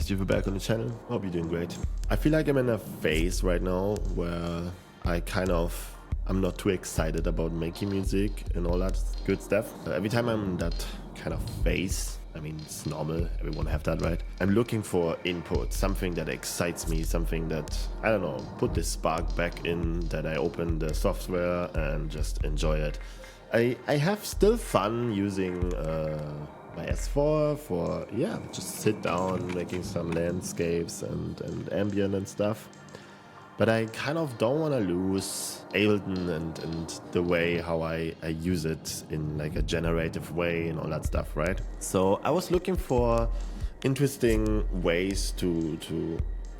nice to be back on the channel. Hope you're doing great. I feel like I'm in a phase right now where I'm not too excited about making music and all that good stuff. Every time I'm in that kind of phase, I mean, it's normal, everyone have that, right? I'm looking for input, something that excites me, something that, I don't know, put this spark back in, that I open the software and just enjoy it. I have still fun using my S4 for, yeah, just sit down, making some landscapes and ambient and stuff. But I kind of don't want to lose Ableton and the way how I use it in like a generative way and all that stuff, right? So I was looking for interesting ways to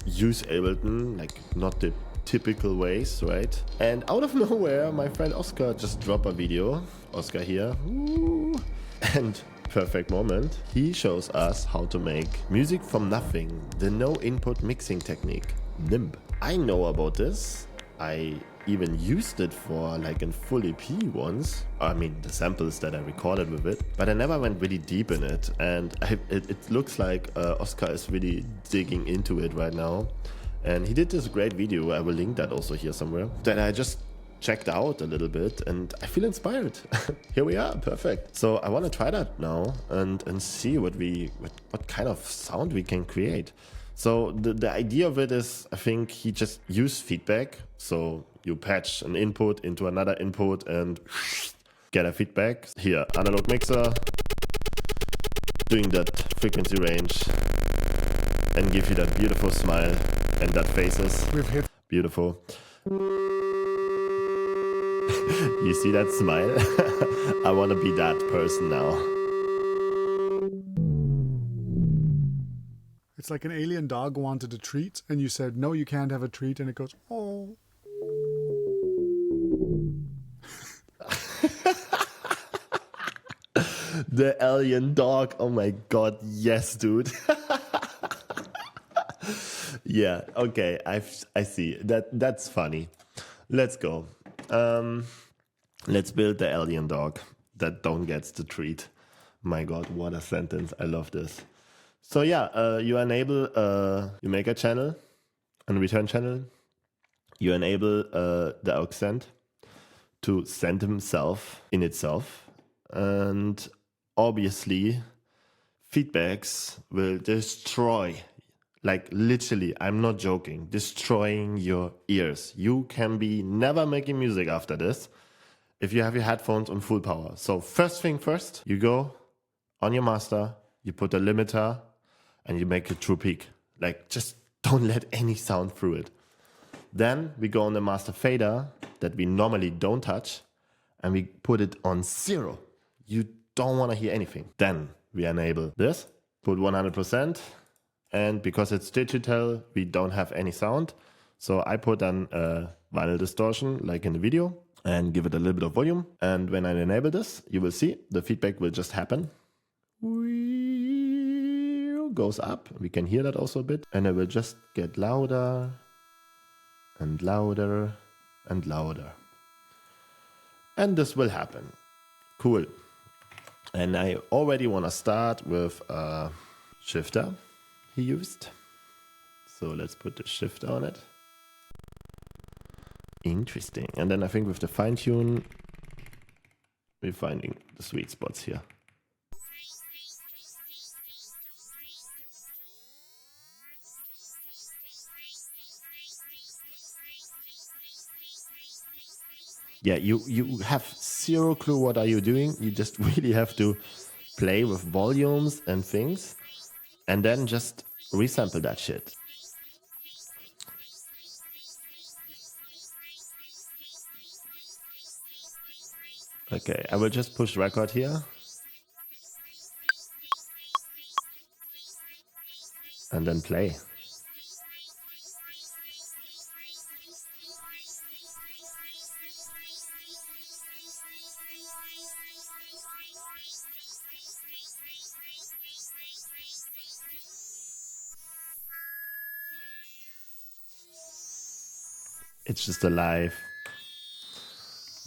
use Ableton, like not the typical ways, right? And out of nowhere, my friend Oscar just dropped a video. Oscar here. Ooh. And perfect moment. He shows us how to make music from nothing, the no input mixing technique, NIMB. I know about this. I even used it for like in full EP once. I mean, the samples that I recorded with it, but I never went really deep in it. And it looks like Oscar is really digging into it right now. And he did this great video, I will link that also here somewhere, that I just checked out a little bit and I feel inspired. Here we are, perfect. So I want to try that now and see what kind of sound we can create. So the idea of it is, I think he just used feedback. So you patch an input into another input and get a feedback. Here, analog mixer, doing that frequency range and give you that beautiful smile and that faces. Beautiful. You see that smile? I want to be that person now. It's like an alien dog wanted a treat and you said, no, you can't have a treat. And it goes, oh. The alien dog. Oh my God. Yes, dude. Yeah. Okay. I see. That's funny. Let's go. Let's build the alien dog that don't gets the treat. My God, what a sentence. I love this. So yeah, you enable, you make a channel, a return channel. You enable the aux send to send himself in itself. And obviously, feedbacks will destroy, like literally, I'm not joking, destroying your ears. You can be never making music after this if you have your headphones on full power. So first thing first, you go on your master, you put a limiter, and you make a true peak. Like, just don't let any sound through it. Then we go on the master fader that we normally don't touch, and we put it on 0. You don't want to hear anything. Then we enable this, put 100%, and because it's digital, we don't have any sound. So I put an vinyl distortion, like in the video, and give it a little bit of volume. And when I enable this, you will see the feedback will just happen. Goes up. We can hear that also a bit. And it will just get louder and louder and louder. And this will happen. Cool. And I already want to start with a shifter he used. So let's put the shifter on it. Interesting. And then I think with the fine tune, we're finding the sweet spots here. Yeah, you have 0 clue what are you doing. You just really have to play with volumes and things and then just resample that shit. Okay, I will just push record here. And then play. It's just alive.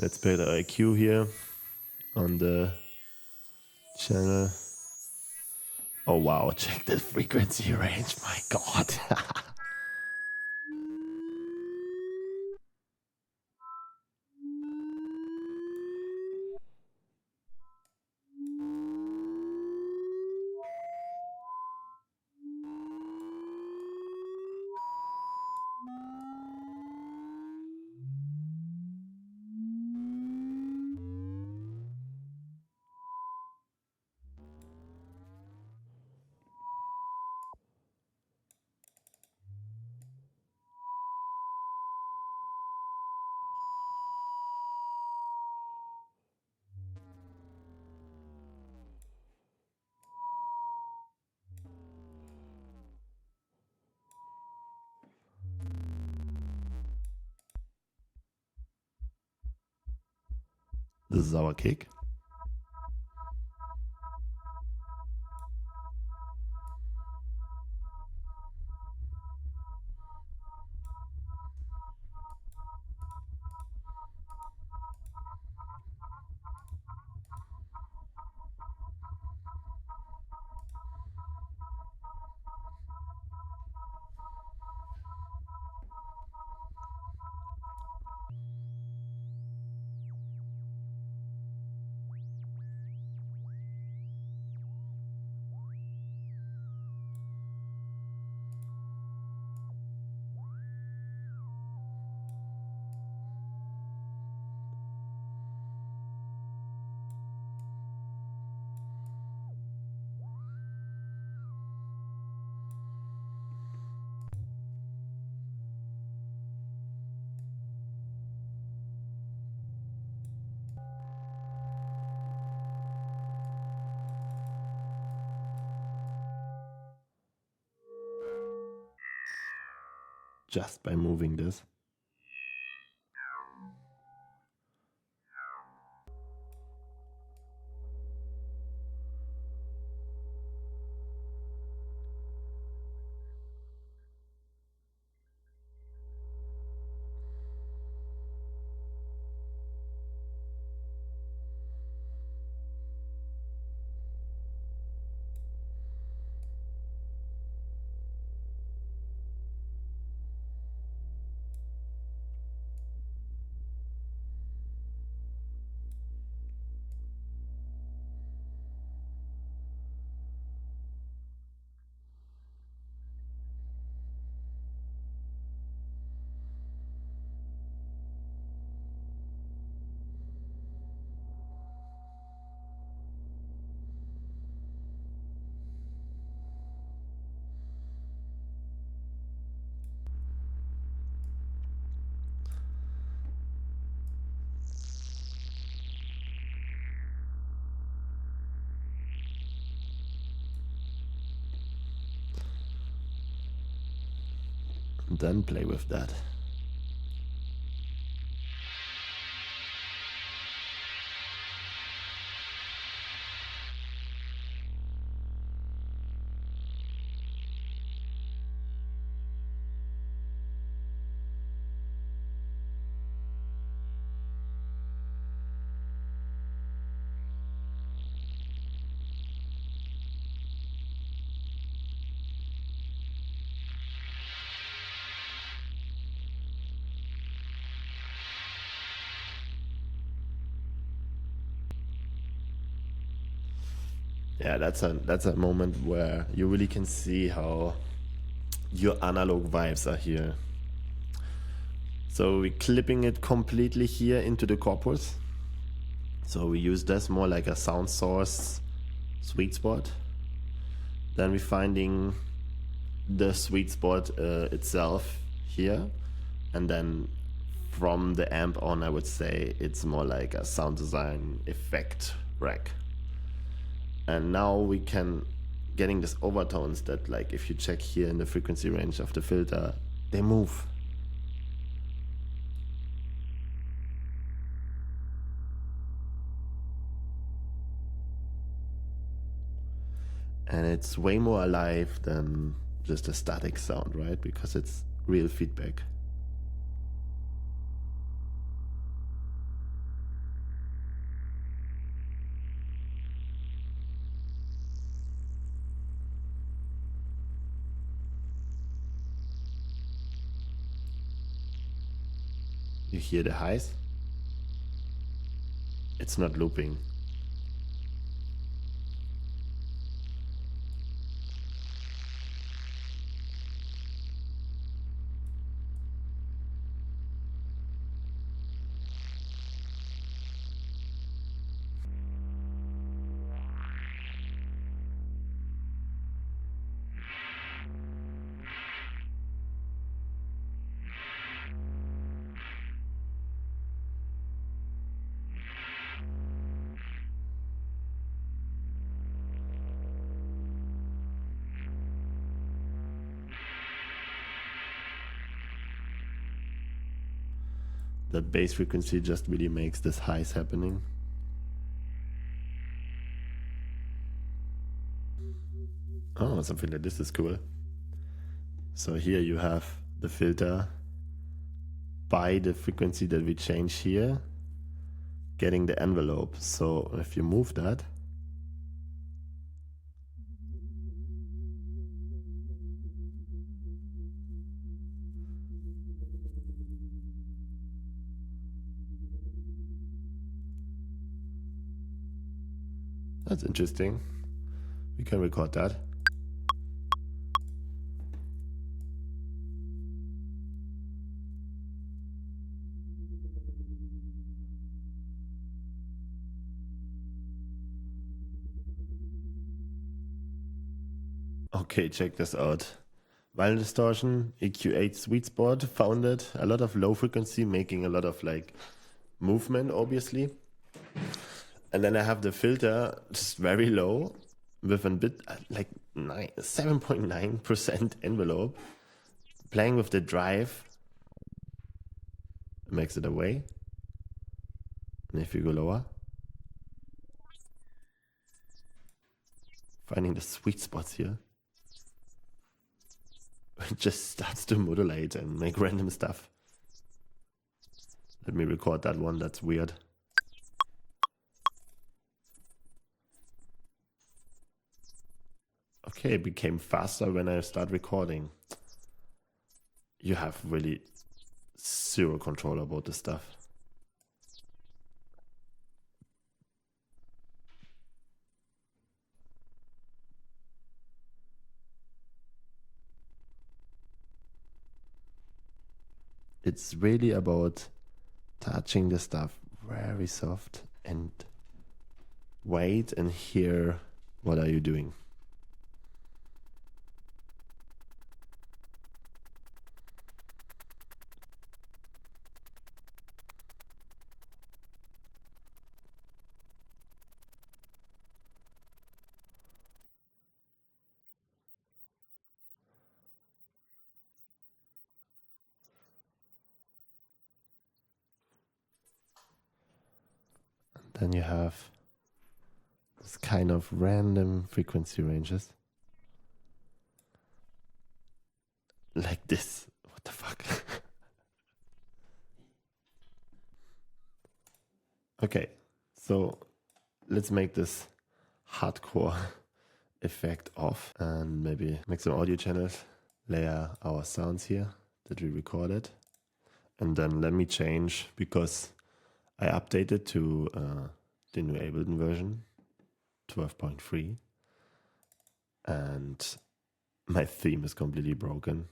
Let's pay the IQ here on the channel. Oh wow, check the frequency range, my god. This is our kick. Just by moving this. And then play with that. Yeah, that's a moment where you really can see how your analog vibes are here. So we're clipping it completely here into the corpus. So we use this more like a sound source sweet spot. Then we're finding the sweet spot itself here. And then from the amp on, I would say it's more like a sound design effect rack. And now we can getting these overtones that, like, if you check here in the frequency range of the filter, they move. And it's way more alive than just a static sound, right? Because it's real feedback. You hear the highs? It's not looping. The bass frequency just really makes this highs happening. Oh, something like this is cool. So here you have the filter by the frequency that we change here, getting the envelope. So if you move that, that's interesting. We can record that. Okay, check this out. Vinyl distortion, EQ8 sweet spot, found it. A lot of low frequency, making a lot of like movement, obviously. And then I have the filter just very low with a bit like 7.9% envelope, playing with the drive, makes it away. And if you go lower, finding the sweet spots here, it just starts to modulate and make random stuff. Let me record that one, that's weird. Okay, it became faster when I start recording. You have really zero control about this stuff. It's really about touching the stuff very soft and wait and hear what are you doing. Then you have this kind of random frequency ranges. Like this. What the fuck? Okay, so let's make this hardcore effect off and maybe make some audio channels, layer our sounds here that we recorded. And then let me change, because I updated to the new Ableton version, 12.3, and my theme is completely broken,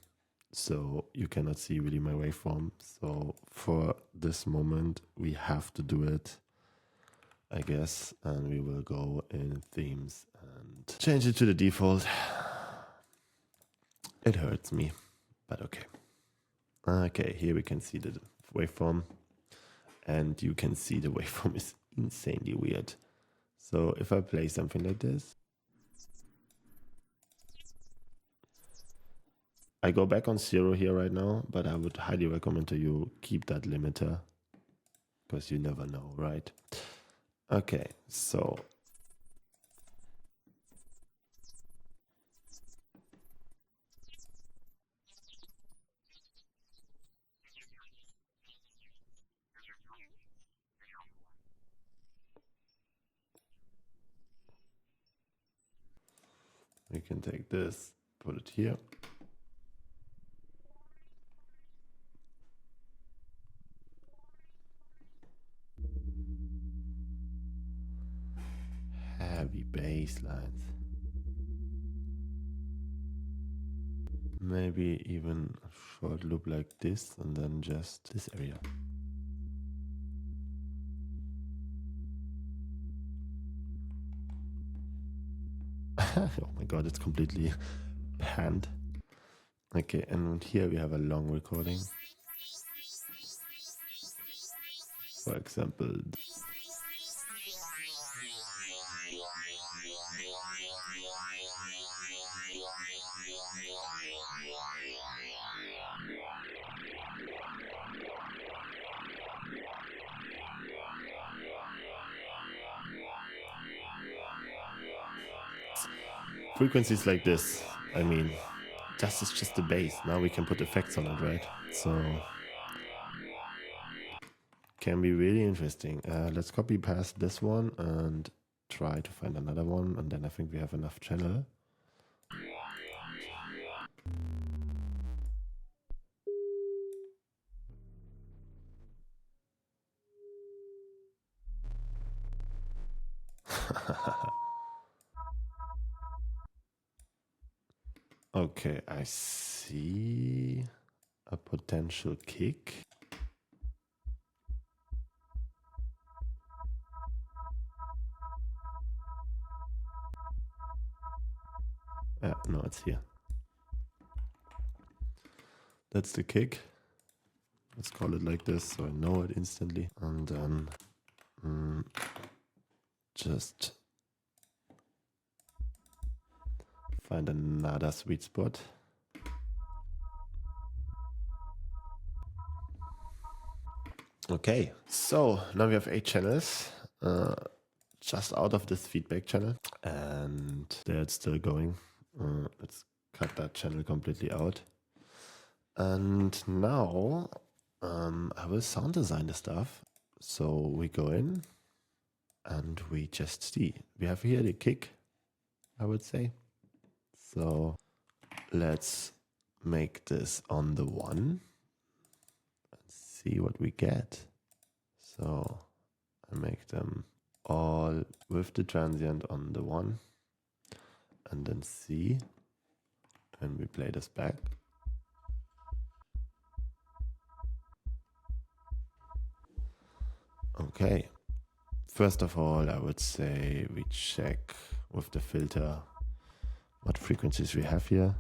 so you cannot see really my waveform. So for this moment, we have to do it, I guess, and we will go in themes and change it to the default. It hurts me, but okay. Okay, here we can see the waveform. And you can see the waveform is insanely weird. So if I play something like this, I go back on 0 here right now, but I would highly recommend to you keep that limiter, because you never know, right? Okay, so we can take this, put it here. bass lines. Maybe even a short loop like this and then just this area. Oh my god, it's completely panned. Okay, and here we have a long recording. For example, frequencies like this. I mean, this is just the bass. Now we can put effects on it, right? So can be really interesting. Let's copy past this one and try to find another one, and then I think we have enough channel. Okay, I see a potential kick. No, it's here. That's the kick. Let's call it like this so I know it instantly. And then just find another sweet spot. Okay, so now we have 8 channels just out of this feedback channel, and there it's still going. Let's cut that channel completely out. And now I will sound design the stuff. So we go in and we just see. We have here the kick, I would say. So let's make this on the 1 and see what we get. So I make them all with the transient on the 1 and then see when we play this back. Okay, first of all, I would say we check with the filter what frequencies we have here.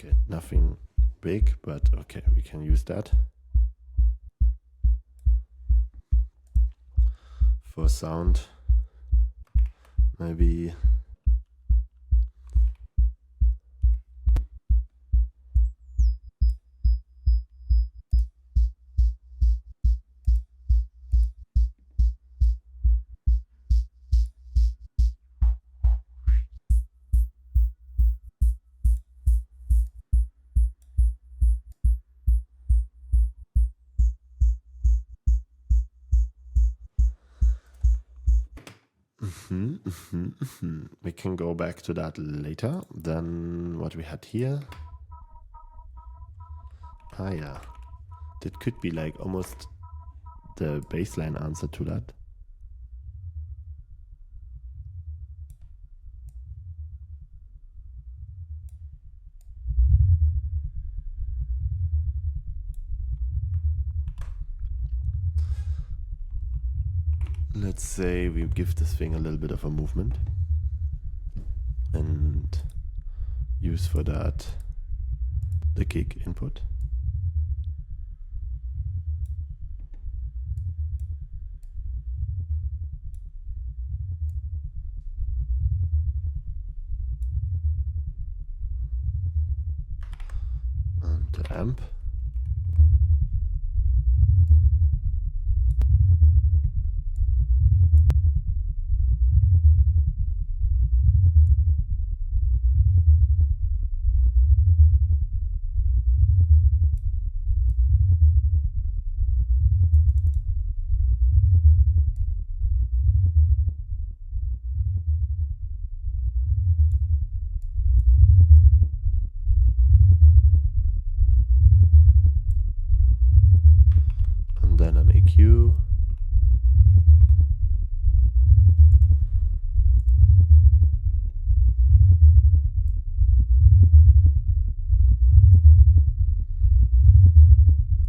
Okay, nothing big, but okay, we can use that. For sound, maybe we can go back to that later. Then what we had here. Ah yeah, that could be like almost the baseline answer to that. Let's say we give this thing a little bit of a movement and use for that the kick input. And the amp. EQ.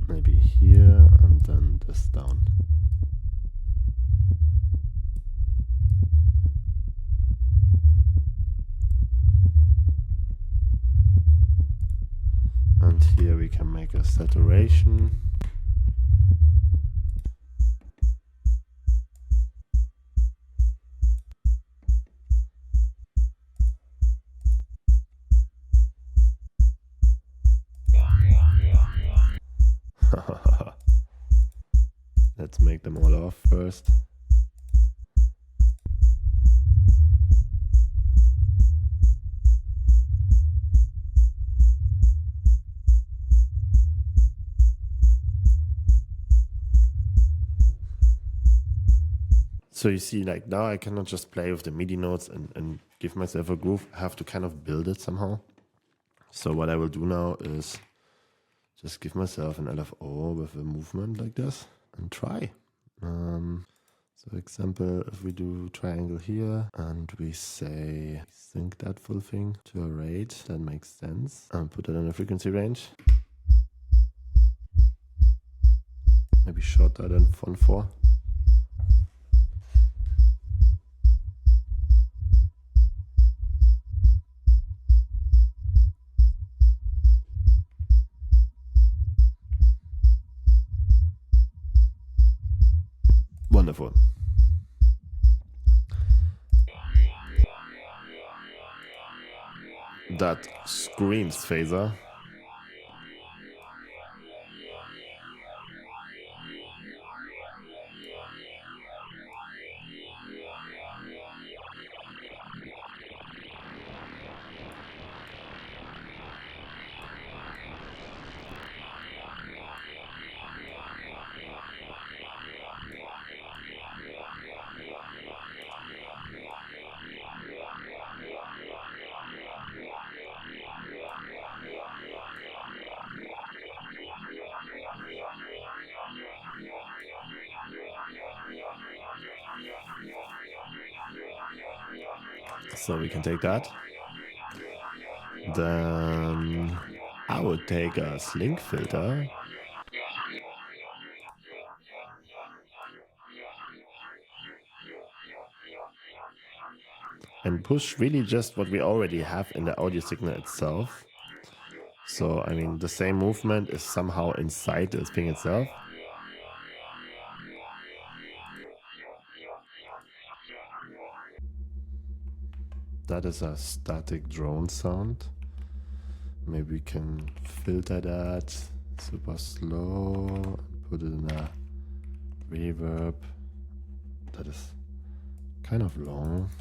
Maybe here and then this down. And here we can make a saturation. Let's make them all off first. So you see, like now I cannot just play with the MIDI notes and give myself a groove. I have to kind of build it somehow. So what I will do now is just give myself an LFO with a movement like this and try. So example, if we do triangle here and we say sync that full thing to a rate, that makes sense. And put it in a frequency range. Maybe shorter than Fon 4. Wonderful. That screams phaser. So we can take that. Then I would take a Slink Filter. And push really just what we already have in the audio signal itself. So, I mean, the same movement is somehow inside the thing itself. That is a static drone sound. Maybe we can filter that super slow, put it in a reverb that is kind of long.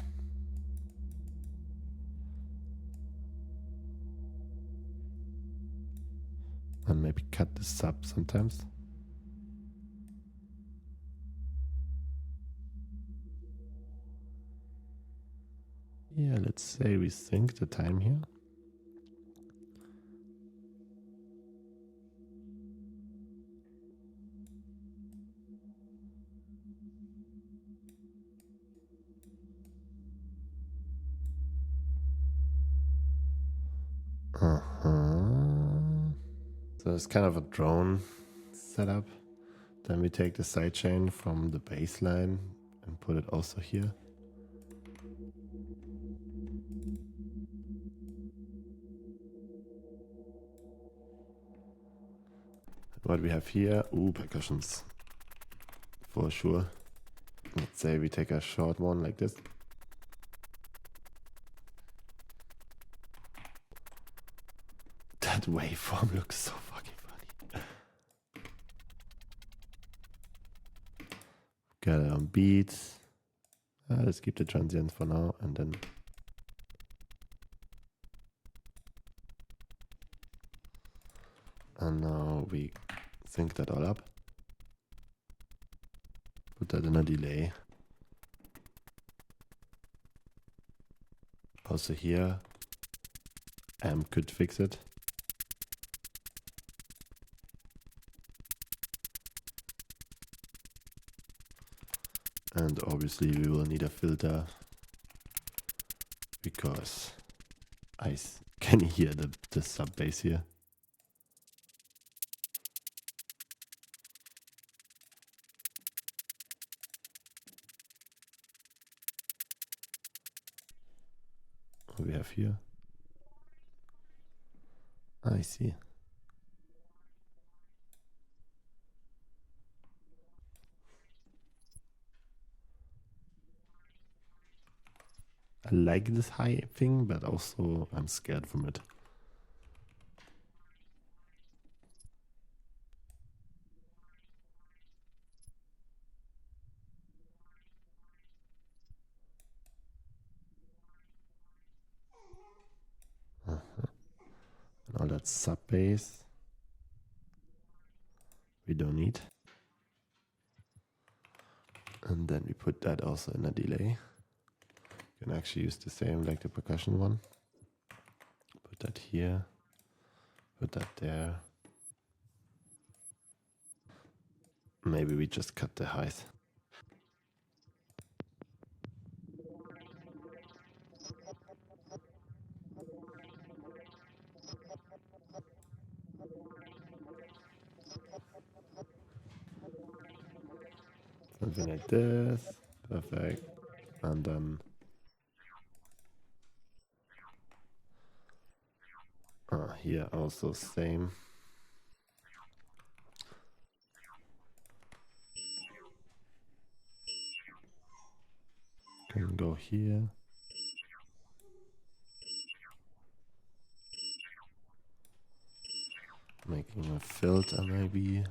And maybe cut the sub sometimes. Yeah, let's say we sync the time here. So it's kind of a drone setup. Then we take the sidechain from the bass line and put it also here. What we have here, percussions, for sure. Let's say we take a short one like this. That waveform looks so fucking funny. Got it on beats. Let's keep the transients for now and then. And now we sync that all up. Put that in a delay. Also here, amp could fix it. And obviously we will need a filter because I can hear the sub bass here. What we have here? I see. I like this high thing, but also I'm scared from it. And all that sub bass we don't need. And then we put that also in a delay. You can actually use the same like the percussion one. Put that here, put that there. Maybe we just cut the highs. Something like this. Perfect. And then here also same. Can go here. Making a filter maybe.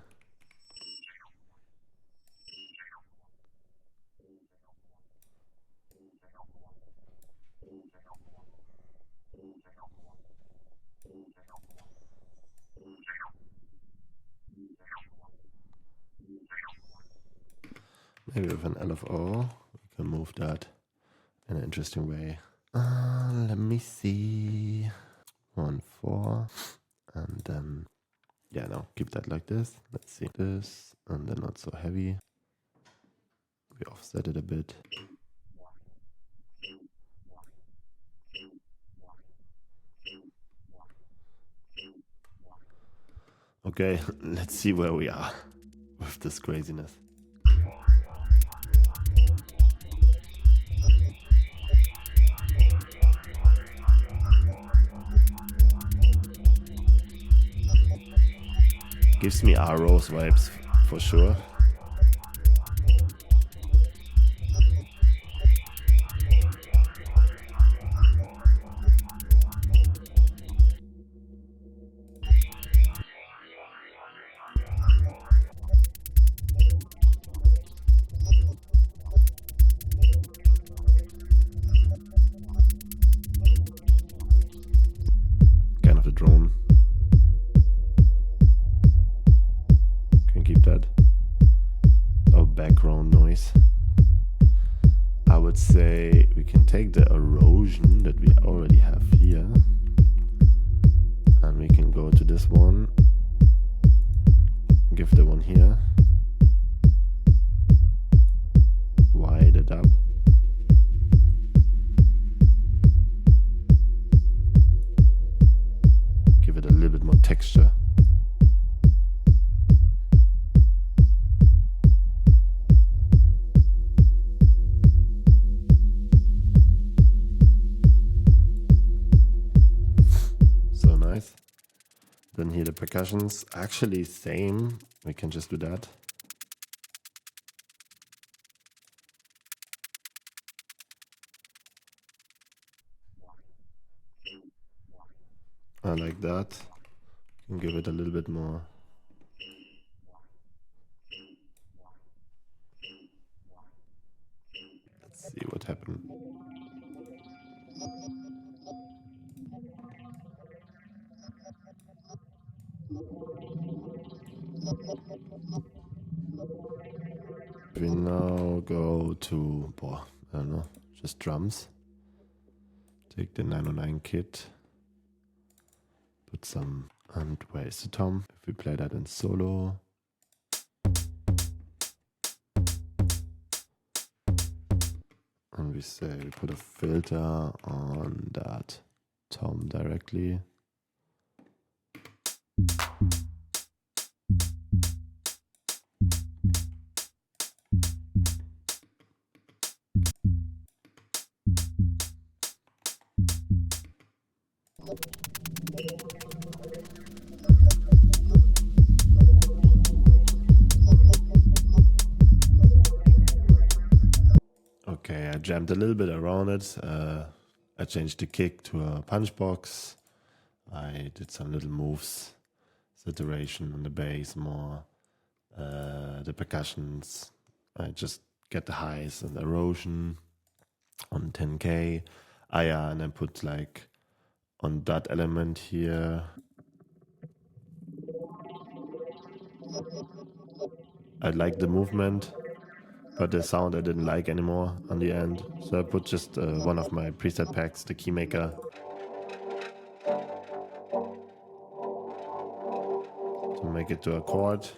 Maybe with an LFO, we can move that in an interesting way. Let me see. 1, 4. And then, yeah, no, keep that like this. Let's see this. And then not so heavy. We offset it a bit. Okay, let's see where we are with this craziness. Gives me Rose vibes for sure. Kind of a drone. Can keep that. Or background noise. I would say we can take the erosion that we already have here. And we can go to this one. Give the one here. Wide it up. Give it a little bit more texture. So nice. Then here the percussions, actually same. We can just do that. I like that. Can give it a little bit more. Let's see what happened. We now go to, I don't know, just drums. Take the 909 kit. Put some, and where is the tom? If we play that in solo. And we say we put a filter on that tom directly. Okay, I jammed a little bit around it. I changed the kick to a PunchBox. I did some little moves, saturation on the bass more, the percussions. I just get the highs and erosion on 10K. Yeah, and I put like on that element here. I like the movement, but the sound I didn't like anymore on the end. So I put just one of my preset packs, the Keymaker. To make it to a chord.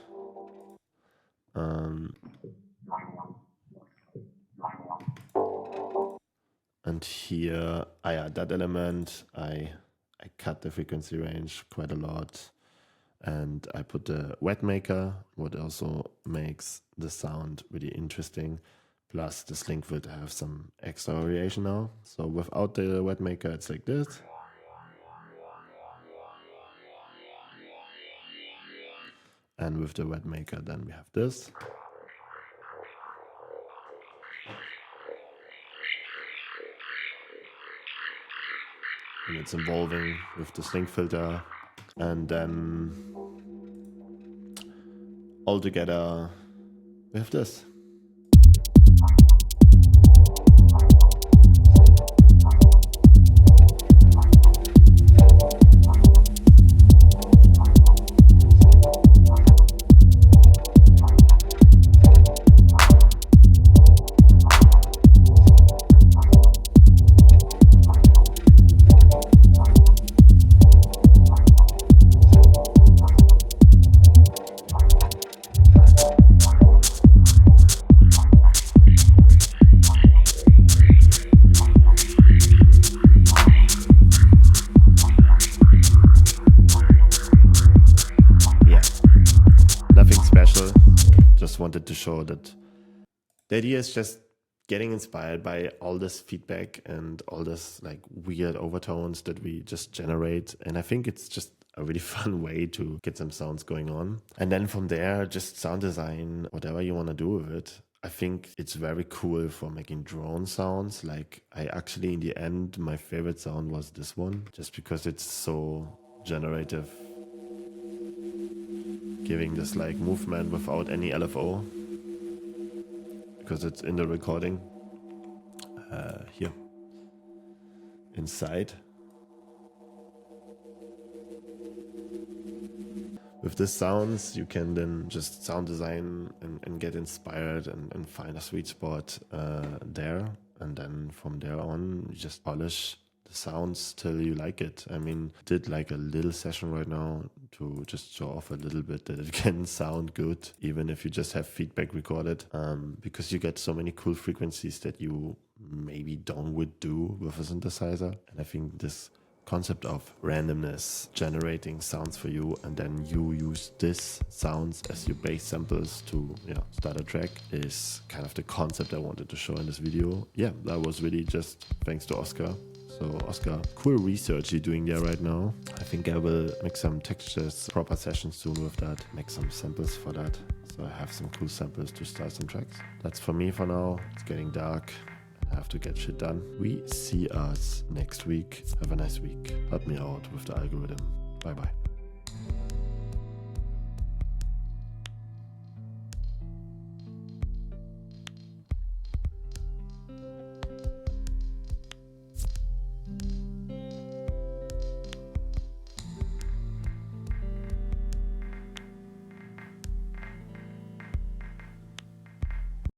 And here, yeah, that element, I cut the frequency range quite a lot. And I put the wet maker, what also makes the sound really interesting. Plus the Slink Filter have some extra variation now. So without the wet maker, it's like this. And with the wet maker, then we have this. And it's evolving with the Slink Filter. And then all together, we have this. Wanted to show that the idea is just getting inspired by all this feedback and all this like weird overtones that we just generate. And I think it's just a really fun way to get some sounds going on. And then from there, just sound design, whatever you want to do with it. I think it's very cool for making drone sounds. Like I actually, in the end, my favorite sound was this one, just because it's so generative. Giving this like movement without any LFO, because it's in the recording here inside. With the sounds, you can then just sound design and get inspired and find a sweet spot there. And then from there on, you just polish the sounds till you like it. I mean, did like a little session right now to just show off a little bit that it can sound good, even if you just have feedback recorded, because you get so many cool frequencies that you maybe would do with a synthesizer. And I think this concept of randomness, generating sounds for you, and then you use this sounds as your bass samples to start a track, is kind of the concept I wanted to show in this video. Yeah, that was really just thanks to Oscar. So Oscar, cool research you're doing there right now. I think I will make some textures, proper sessions soon with that, make some samples for that. So I have some cool samples to start some tracks. That's for me for now. It's getting dark. I have to get shit done. We see us next week. Have a nice week. Help me out with the algorithm. Bye bye.